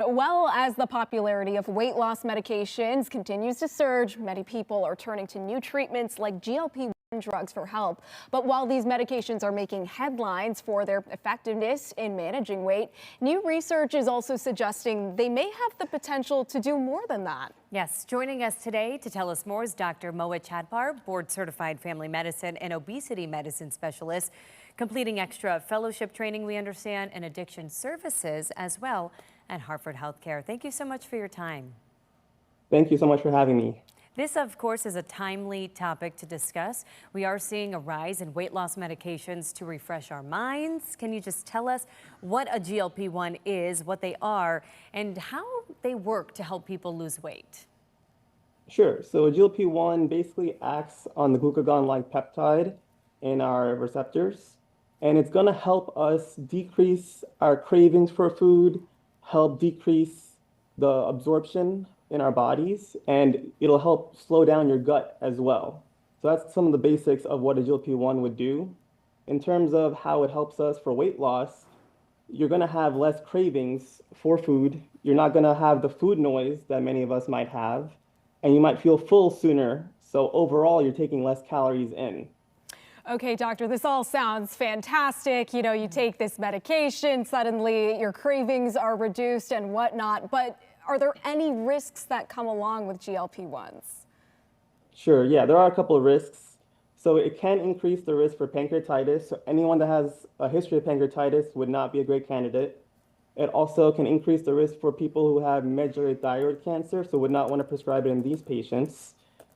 Well, as the popularity of weight loss medications continues to surge, many people are turning to new treatments like GLP-1 drugs for help. But while these medications are making headlines for their effectiveness in managing weight, new research is also suggesting they may have the potential to do more than that. Yes, joining us today to tell us more is Dr. Moa Chadpar, board-certified family medicine and obesity medicine specialist, completing extra fellowship training, we understand, and addiction services as well at Hartford Healthcare. Thank you so much for your time. Thank you so much for having me. This, of course, is a timely topic to discuss. We are seeing a rise in weight loss medications to refresh our minds. Can you just tell us what a GLP-1 is, what they are, and how they work to help people lose weight? Sure. So a GLP-1 basically acts on the glucagon-like peptide in our receptors, and it's going to help us decrease our cravings for food, help decrease the absorption in our bodies, and it'll help slow down your gut as well. So that's some of the basics of what a GLP-1 would do. In terms of how it helps us for weight loss, you're going to have less cravings for food. You're not going to have the food noise that many of us might have, and you might feel full sooner. So overall, you're taking less calories in. Okay, doctor, this all sounds fantastic. You know, you take this medication, suddenly your cravings are reduced and whatnot. But are there any risks that come along with GLP-1s? Sure, yeah, there are a couple of risks. So it can increase the risk for pancreatitis. So anyone that has a history of pancreatitis would not be a great candidate. It also can increase the risk for people who have medullary thyroid cancer, so would not want to prescribe it in these patients.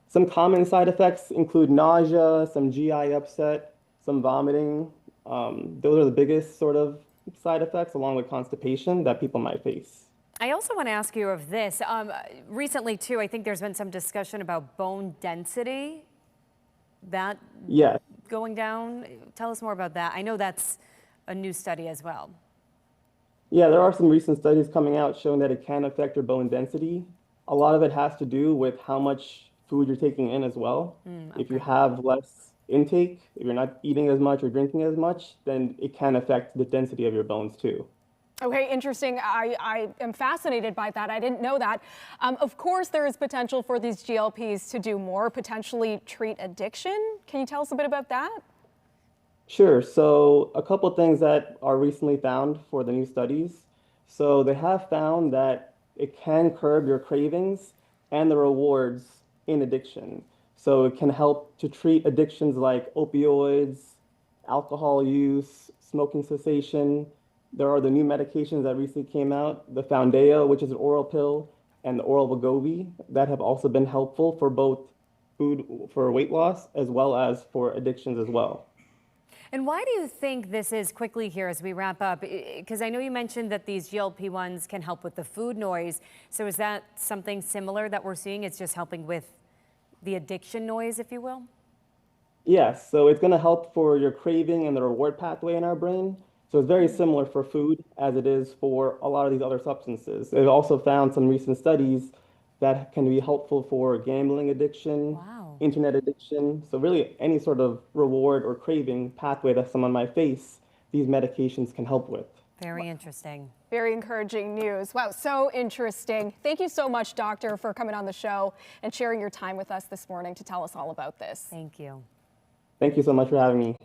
Some common side effects include nausea, some GI upset, some vomiting. Those are the biggest sort of side effects, along with constipation that people might face. I also want to ask you of this. Recently, too, I think there's been some discussion about bone density. That going down. Tell us more about that. I know that's a new study as well. Yeah, there are some recent studies coming out showing that it can affect your bone density. A lot of it has to do with how much food you're taking in as well. Okay. If you have less intake, if you're not eating as much or drinking as much, then it can affect the density of your bones too. Okay, interesting. I am fascinated by that. I didn't know that. Of course, there is potential for these GLPs to do more, potentially treat addiction. Can you tell us a bit about that? Sure. So a couple of things that are recently found for the new studies. So they have found that it can curb your cravings and the rewards in addiction. So it can help to treat addictions like opioids, alcohol use, smoking cessation. There are the new medications that recently came out, the Foundayo, which is an oral pill, and the oral Wegovy, that have also been helpful for both food for weight loss as well as for addictions as well. And why do you think this is, quickly here as we wrap up? Because I know you mentioned that these GLP-1s can help with the food noise. So is that something similar that we're seeing? It's just helping with the addiction noise, if you will? Yes, so it's going to help for your craving and the reward pathway in our brain. So it's very similar for food as it is for a lot of these other substances. They've also found some recent studies that can be helpful for gambling addiction, internet addiction. So really any sort of reward or craving pathway that someone might face, these medications can help with. Very interesting. Very encouraging news. Wow, so interesting. Thank you so much, doctor, for coming on the show and sharing your time with us this morning to tell us all about this. Thank you. Thank you so much for having me.